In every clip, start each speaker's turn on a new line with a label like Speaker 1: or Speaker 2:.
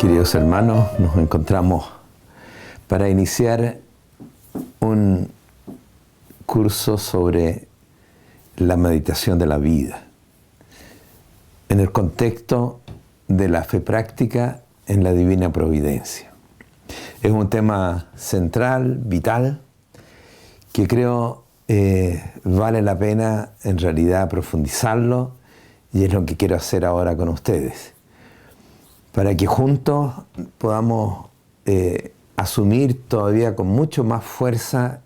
Speaker 1: Queridos hermanos, nos encontramos para iniciar un curso sobre la meditación de la vida, en el contexto de la fe práctica en la divina providencia. Es un tema central, vital, que creo vale la pena en realidad profundizarlo, y es lo que quiero hacer ahora con ustedes, para que juntos podamos asumir todavía con mucho más fuerza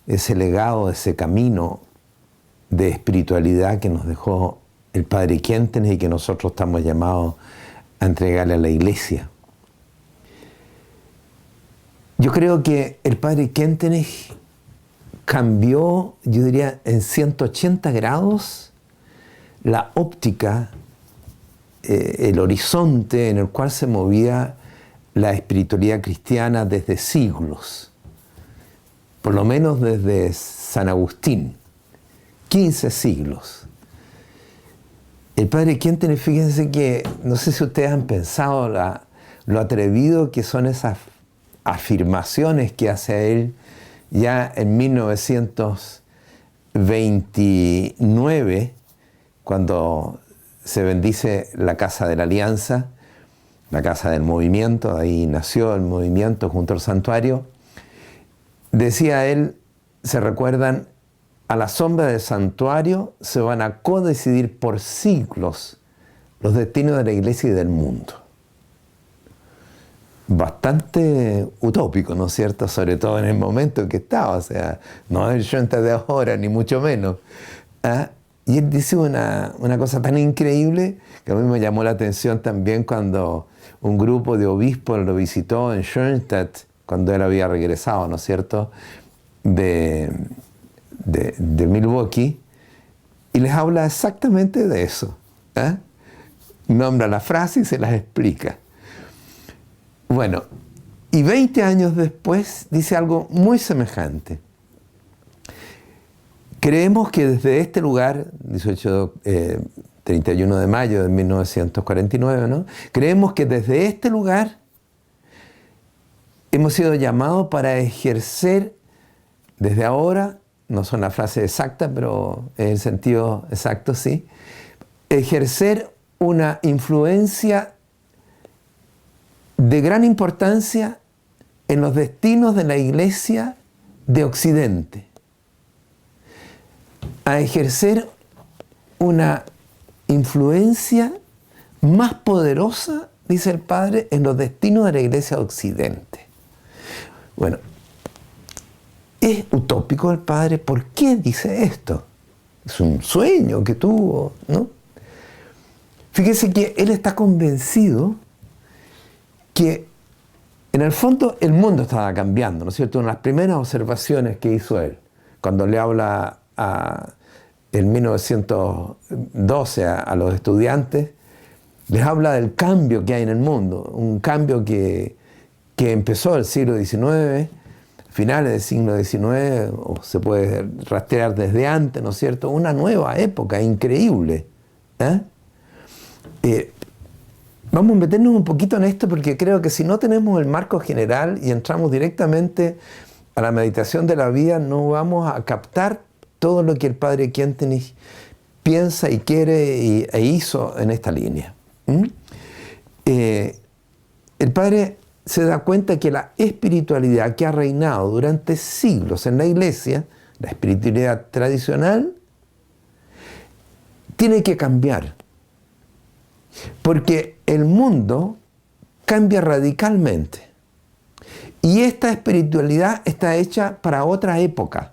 Speaker 1: ese legado, ese camino de espiritualidad que nos dejó el Padre Quéntenes y que nosotros estamos llamados a entregarle a la Iglesia. Yo creo que el Padre Quéntenes cambió, yo diría, en 180 grados la óptica, el horizonte en el cual se movía la espiritualidad cristiana desde siglos, por lo menos desde San Agustín, 15 siglos. El Padre Quéntenes, fíjense que, no sé si ustedes han pensado lo atrevido que son esas afirmaciones que hace él ya en 1929, cuando se bendice la Casa de la Alianza, la Casa del Movimiento, ahí nació el movimiento junto al santuario. Decía él, se recuerdan, a la sombra del santuario se van a codecidir por siglos los destinos de la Iglesia y del mundo. Bastante utópico, ¿no es cierto? Sobre todo en el momento en que estaba, o sea, no es el Schoenstatt de ahora, ni mucho menos. ¿Ah? Y él dice una cosa tan increíble que a mí me llamó la atención también cuando un grupo de obispos lo visitó en Schoenstatt, cuando él había regresado, ¿no es cierto?, de Milwaukee, y les habla exactamente de eso. ¿Eh? Nombra la frase y se las explica. Bueno, y 20 años después dice algo muy semejante. Creemos que desde este lugar, 31 de mayo de 1949, ¿no? Creemos que desde este lugar hemos sido llamados para ejercer desde ahora, no son la frase exacta, pero en el sentido exacto, sí, ejercer una influencia de gran importancia en los destinos de la Iglesia de Occidente, a ejercer una influencia más poderosa, dice el Padre, en los destinos de la Iglesia de Occidente. Bueno, es utópico el Padre. ¿Por qué dice esto? Es un sueño que tuvo, ¿no? Fíjese que él está convencido que en el fondo el mundo estaba cambiando, ¿no es cierto? Una de las primeras observaciones que hizo él, cuando le habla en 1912 a los estudiantes, les habla del cambio que hay en el mundo, un cambio que empezó el siglo XIX, finales del siglo XIX, o se puede rastrear desde antes, ¿no es cierto? Una nueva época increíble. Vamos a meternos un poquito en esto porque creo que si no tenemos el marco general y entramos directamente a la meditación de la vida, no vamos a captar todo lo que el Padre Quéntenes piensa y quiere e hizo en esta línea. El Padre se da cuenta que la espiritualidad que ha reinado durante siglos en la Iglesia, la espiritualidad tradicional, tiene que cambiar. Porque el mundo cambia radicalmente. Y esta espiritualidad está hecha para otra época.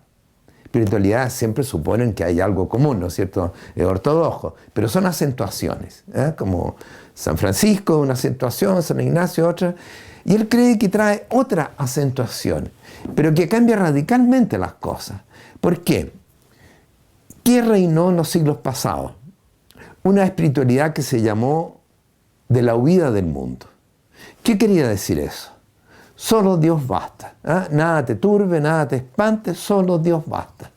Speaker 1: Espiritualidad siempre suponen que hay algo común, ¿no es cierto? Es ortodoxo, pero son acentuaciones, como San Francisco, una acentuación, San Ignacio, otra. Y él cree que trae otra acentuación, pero que cambia radicalmente las cosas. ¿Por qué? ¿Qué reinó en los siglos pasados? Una espiritualidad que se llamó de la huida del mundo. ¿Qué quería decir eso? Solo Dios basta. Nada te turbe, nada te espante, solo Dios basta.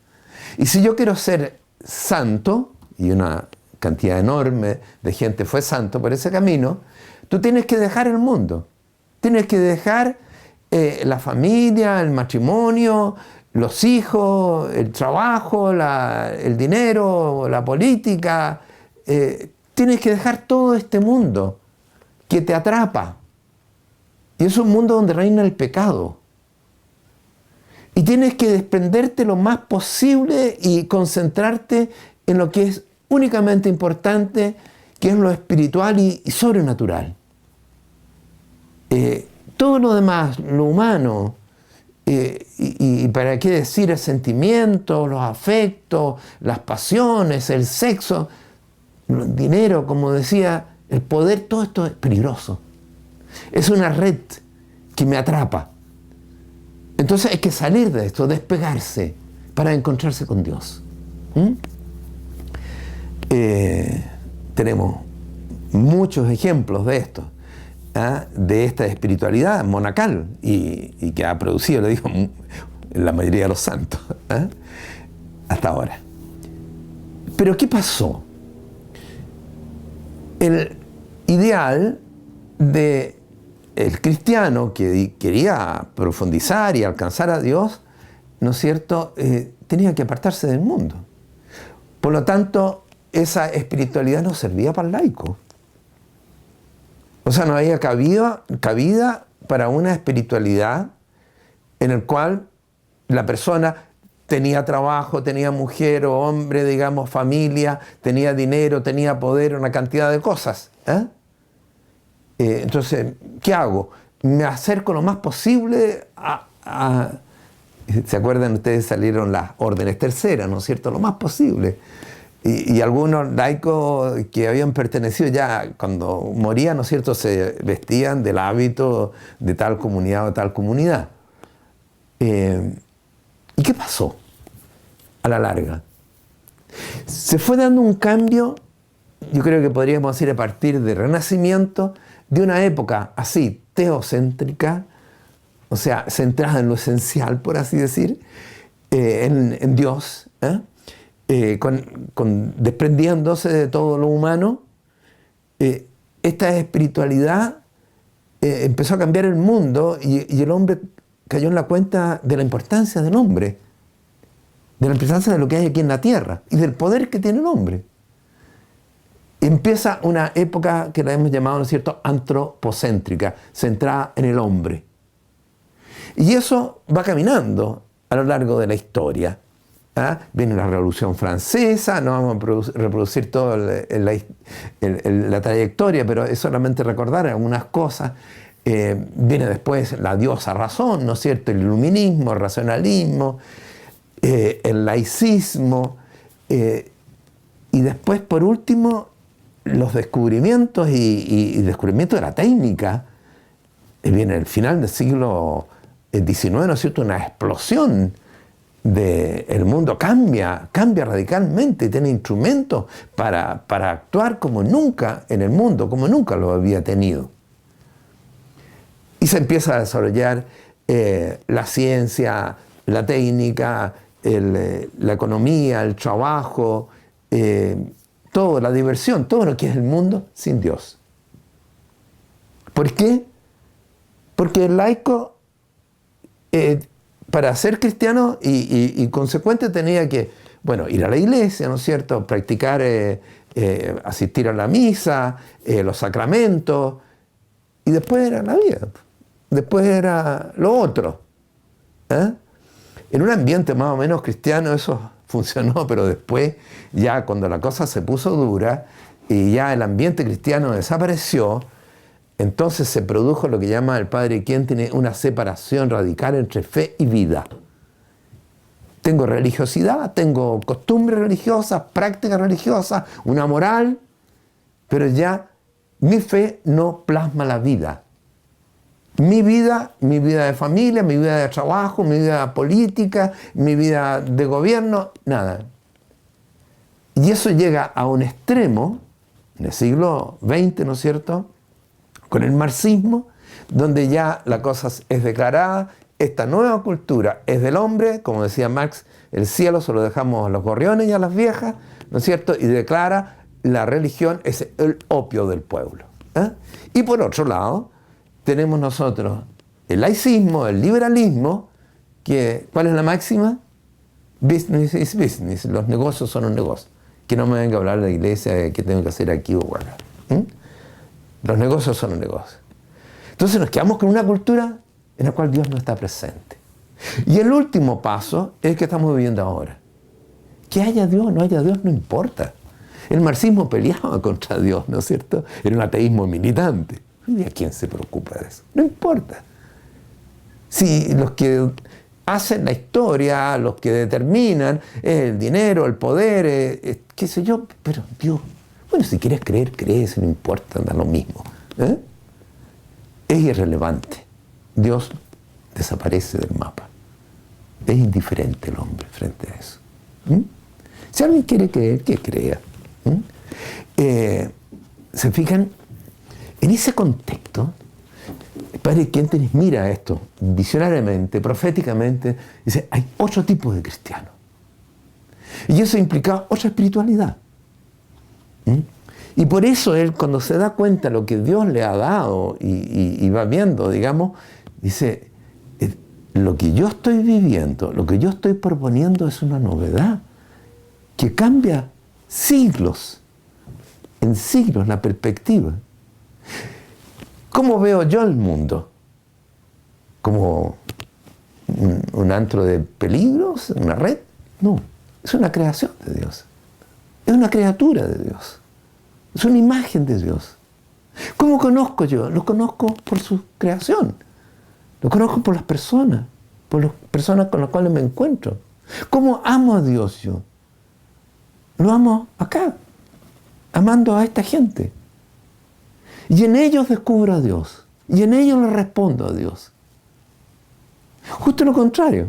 Speaker 1: Y si yo quiero ser santo, y una cantidad enorme de gente fue santo por ese camino, Tú tienes que dejar el mundo. Tienes que dejar la familia, el matrimonio, los hijos, el trabajo, el dinero, la política. Tienes que dejar todo este mundo que te atrapa. Y es un mundo donde reina el pecado. Y tienes que desprenderte lo más posible y concentrarte en lo que es únicamente importante, que es lo espiritual y sobrenatural. Todo lo demás, lo humano, y para qué decir el sentimiento, los afectos, las pasiones, el sexo, el dinero, como decía, el poder, todo esto es peligroso. Es una red que me atrapa. Entonces hay que salir de esto, despegarse para encontrarse con Dios. Tenemos muchos ejemplos de esto, de esta espiritualidad monacal y que ha producido, lo digo, la mayoría de los santos hasta ahora. Pero ¿qué pasó? El ideal del cristiano que quería profundizar y alcanzar a Dios, ¿no es cierto?, tenía que apartarse del mundo. Por lo tanto, esa espiritualidad no servía para el laico. O sea, no había cabida para una espiritualidad en el cual la persona tenía trabajo, tenía mujer o hombre, digamos, familia, tenía dinero, tenía poder, una cantidad de cosas. Entonces, ¿qué hago? Me acerco lo más posible a ¿se acuerdan ustedes? Salieron las órdenes terceras, ¿no es cierto? Lo más posible. Y algunos laicos que habían pertenecido ya, cuando morían, ¿no es cierto?, se vestían del hábito de tal comunidad o tal comunidad. ¿Y qué pasó a la larga? Se fue dando un cambio, yo creo que podríamos decir a partir del Renacimiento, de una época así, teocéntrica, o sea, centrada en lo esencial, por así decir, en Dios, desprendiéndose de todo lo humano. Esta espiritualidad empezó a cambiar el mundo y el hombre cayó en la cuenta de la importancia del hombre, de la importancia de lo que hay aquí en la tierra y del poder que tiene el hombre. Empieza una época que la hemos llamado, ¿no es cierto?, antropocéntrica, centrada en el hombre. Y eso va caminando a lo largo de la historia. Viene la Revolución Francesa, no vamos a reproducir toda la trayectoria, pero es solamente recordar algunas cosas. Viene después la diosa razón, ¿no es cierto?, el iluminismo, el racionalismo, el laicismo, y después, por último, los descubrimientos y descubrimientos de la técnica. Viene el final del siglo XIX, ¿no es cierto?, una explosión del mundo, cambia radicalmente, tiene instrumentos para actuar como nunca en el mundo, como nunca lo había tenido. Y se empieza a desarrollar la ciencia, la técnica, la economía, el trabajo, todo, la diversión, todo lo que es el mundo sin Dios. ¿Por qué? Porque el laico, para ser cristiano y consecuente, tenía que, bueno, ir a la iglesia, ¿no es cierto?, practicar, asistir a la misa, los sacramentos, y después era la vida, después era lo otro. En un ambiente más o menos cristiano eso funcionó, pero después, ya cuando la cosa se puso dura y ya el ambiente cristiano desapareció, entonces se produjo lo que llama el padre Quien, tiene una separación radical entre fe y vida. Tengo religiosidad, tengo costumbres religiosas, prácticas religiosas, una moral, pero ya mi fe no plasma la vida. Mi vida de familia, mi vida de trabajo, mi vida política, mi vida de gobierno, nada. Y eso llega a un extremo, en el siglo XX, ¿no es cierto?, con el marxismo, donde ya la cosa es declarada, esta nueva cultura es del hombre, como decía Marx, el cielo se lo dejamos a los gorriones y a las viejas, ¿no es cierto?, y declara la religión es el opio del pueblo. ¿eh? Y por otro lado, tenemos nosotros el laicismo, el liberalismo, que, ¿cuál es la máxima? Business is business, los negocios son un negocio. Que no me venga a hablar de la iglesia, de qué tengo que hacer aquí o acá. Los negocios son un negocio. Entonces nos quedamos con una cultura en la cual Dios no está presente. Y el último paso es el que estamos viviendo ahora. Que haya Dios, no haya Dios, no importa. El marxismo peleaba contra Dios, ¿no es cierto? Era un ateísmo militante. ¿Y a quién se preocupa de eso? No importa. Si los que hacen la historia, los que determinan el dinero, el poder, qué sé yo, pero Dios, bueno, si quieres creer, crees, no importa, da lo mismo. Es irrelevante. Dios desaparece del mapa. Es indiferente el hombre frente a eso. Si alguien quiere creer, que crea. ¿Se fijan? En ese contexto, el padre Kentenich mira esto visionariamente, proféticamente, dice, hay otro tipo de cristiano. Y eso implica otra espiritualidad. Y por eso él, cuando se da cuenta de lo que Dios le ha dado y va viendo, digamos, dice, lo que yo estoy viviendo, lo que yo estoy proponiendo es una novedad que cambia siglos, en siglos, la perspectiva. ¿Cómo veo yo el mundo? ¿Como un antro de peligros? ¿Una red? No, es una creación de Dios. Es una criatura de Dios. Es una imagen de Dios. ¿Cómo conozco yo? Lo conozco por su creación. Lo conozco por las personas con las cuales me encuentro. ¿Cómo amo a Dios yo? Lo amo acá, amando a esta gente. Y en ellos descubro a Dios. Y en ellos le respondo a Dios. Justo lo contrario.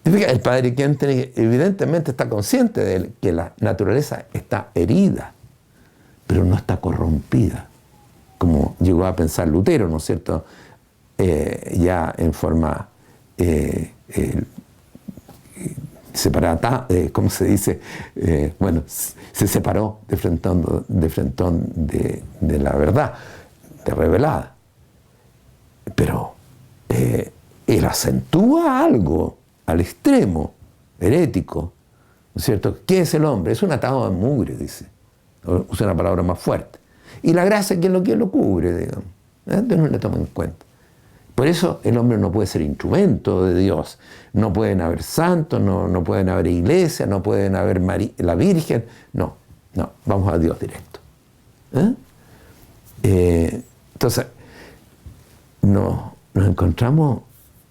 Speaker 1: El padre Kentenich evidentemente está consciente de que la naturaleza está herida, pero no está corrompida, como llegó a pensar Lutero, ¿no es cierto? Ya en forma separada, ¿cómo se dice? Bueno, se separó de frentón de la verdad, de revelada. Pero él acentúa algo al extremo, herético, ¿no es cierto? ¿Qué es el hombre? Es un atado de mugre, dice. Usa una palabra más fuerte. Y la gracia es que lo cubre, digamos. Entonces no le toman en cuenta. Por eso el hombre no puede ser instrumento de Dios. No pueden haber santos, no pueden haber iglesias, no pueden haber la Virgen. No, vamos a Dios directo. Entonces, nos encontramos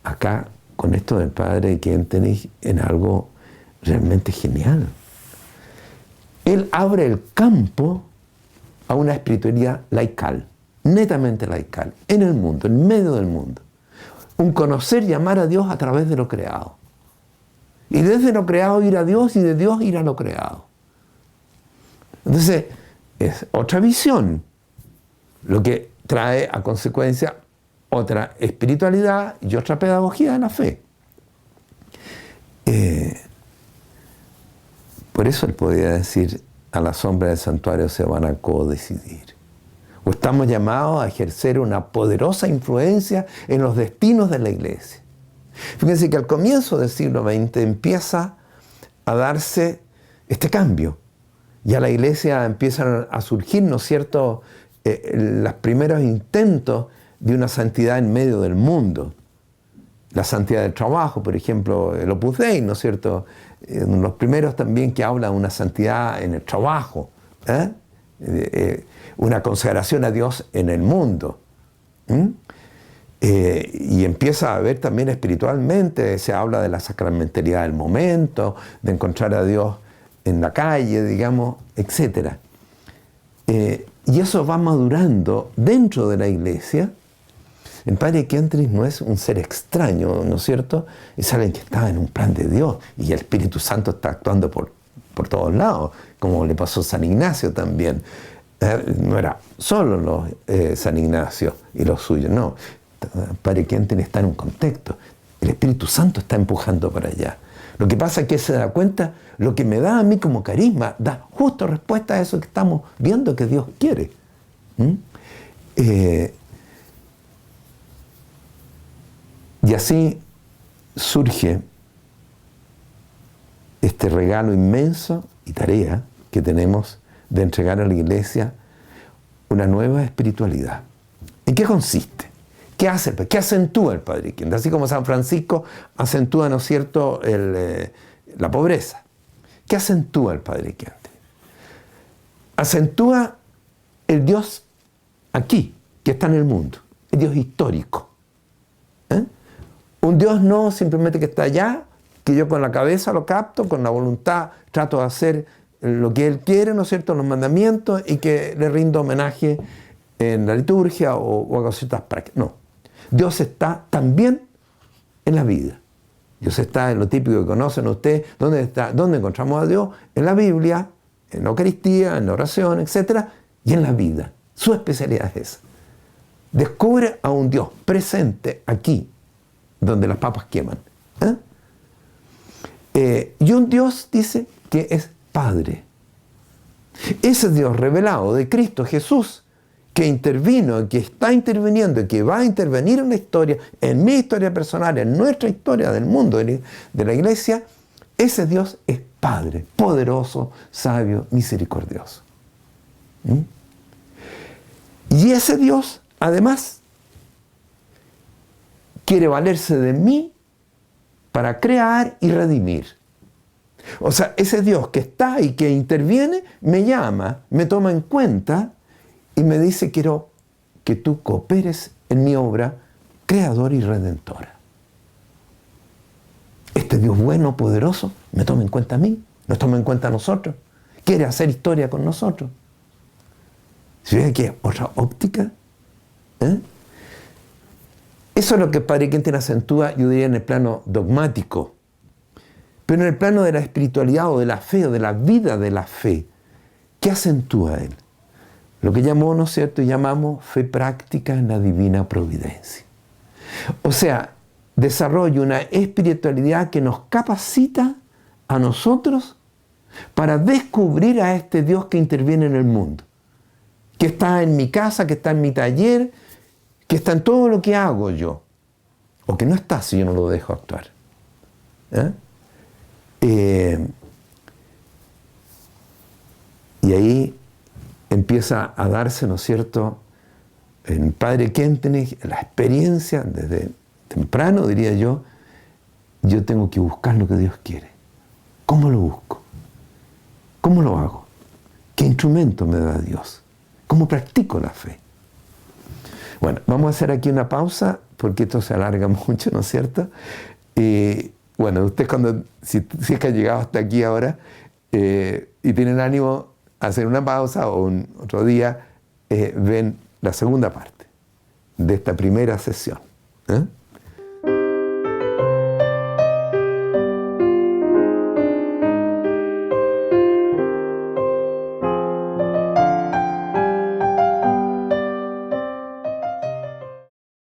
Speaker 1: acá con esto del padre Kentenich en algo realmente genial. Él abre el campo a una espiritualidad laical, netamente laical, en el mundo, en medio del mundo. Un conocer y amar a Dios a través de lo creado. Y desde lo creado ir a Dios y de Dios ir a lo creado. Entonces, es otra visión, lo que trae a consecuencia otra espiritualidad y otra pedagogía de la fe. Por eso él podía decir, a la sombra del santuario se van a codecidir. O estamos llamados a ejercer una poderosa influencia en los destinos de la iglesia. Fíjense que al comienzo del siglo XX empieza a darse este cambio. Ya la iglesia empiezan a surgir, ¿no es cierto?, los primeros intentos de una santidad en medio del mundo. La santidad del trabajo, por ejemplo, el Opus Dei, ¿no es cierto? Los primeros también que habla de una santidad en el trabajo, una consagración a Dios en el mundo. Y empieza a ver también espiritualmente, se habla de la sacramentalidad del momento, de encontrar a Dios en la calle, digamos, etc. Y eso va madurando dentro de la iglesia. El padre Kentenich no es un ser extraño, ¿no es cierto? Es alguien que está en un plan de Dios y el Espíritu Santo está actuando por todos lados, como le pasó a San Ignacio también. No era solo San Ignacio y los suyos, no. El padre Kentenich está en un contexto. El Espíritu Santo está empujando para allá. Lo que pasa es que se da cuenta, lo que me da a mí como carisma, da justo respuesta a eso que estamos viendo que Dios quiere. ¿Mm? Y así surge este regalo inmenso y tarea que tenemos de entregar a la Iglesia una nueva espiritualidad. ¿En qué consiste? ¿Qué hace? ¿Qué acentúa el Padre Quinto? Así como San Francisco acentúa, ¿no es cierto?, la pobreza. ¿Qué acentúa el Padre Quinto? Acentúa el Dios aquí, que está en el mundo, el Dios histórico. Un Dios no simplemente que está allá, que yo con la cabeza lo capto, con la voluntad trato de hacer lo que Él quiere, ¿no es cierto?, los mandamientos, y que le rindo homenaje en la liturgia o hago ciertas prácticas. No. Dios está también en la vida. Dios está en lo típico que conocen ustedes. ¿Dónde está? ¿Dónde encontramos a Dios? En la Biblia, en la Eucaristía, en la oración, etc. Y en la vida. Su especialidad es esa. Descubre a un Dios presente aquí, donde las papas queman. Y un Dios, dice, que es Padre. Ese Dios revelado de Cristo Jesús, que intervino, que está interviniendo y que va a intervenir en la historia, en mi historia personal, en nuestra historia del mundo, de la Iglesia, ese Dios es Padre, poderoso, sabio, misericordioso. Y ese Dios, además, quiere valerse de mí para crear y redimir. O sea, ese Dios que está y que interviene, me llama, me toma en cuenta y me dice: quiero que tú cooperes en mi obra creadora y redentora. Este Dios bueno, poderoso, me toma en cuenta a mí, nos toma en cuenta a nosotros, quiere hacer historia con nosotros. ¿Se ve que otra óptica? Eso es lo que el Padre Quintín acentúa, yo diría, en el plano dogmático. Pero en el plano de la espiritualidad o de la fe o de la vida de la fe, ¿qué acentúa él? Lo que llamó, ¿no es cierto?, llamamos fe práctica en la divina providencia. O sea, desarrolla una espiritualidad que nos capacita a nosotros para descubrir a este Dios que interviene en el mundo, que está en mi casa, que está en mi taller, que está en todo lo que hago yo, o que no está si yo no lo dejo actuar. Y ahí empieza a darse, ¿no es cierto?, en Padre Kentenich, la experiencia desde temprano, diría yo tengo que buscar lo que Dios quiere. ¿Cómo lo busco? ¿Cómo lo hago? ¿Qué instrumento me da Dios? ¿Cómo practico la fe? Bueno, vamos a hacer aquí una pausa porque esto se alarga mucho, ¿no es cierto? Bueno, ustedes si es que han llegado hasta aquí ahora y tienen ánimo a hacer una pausa o otro día, ven la segunda parte de esta primera sesión.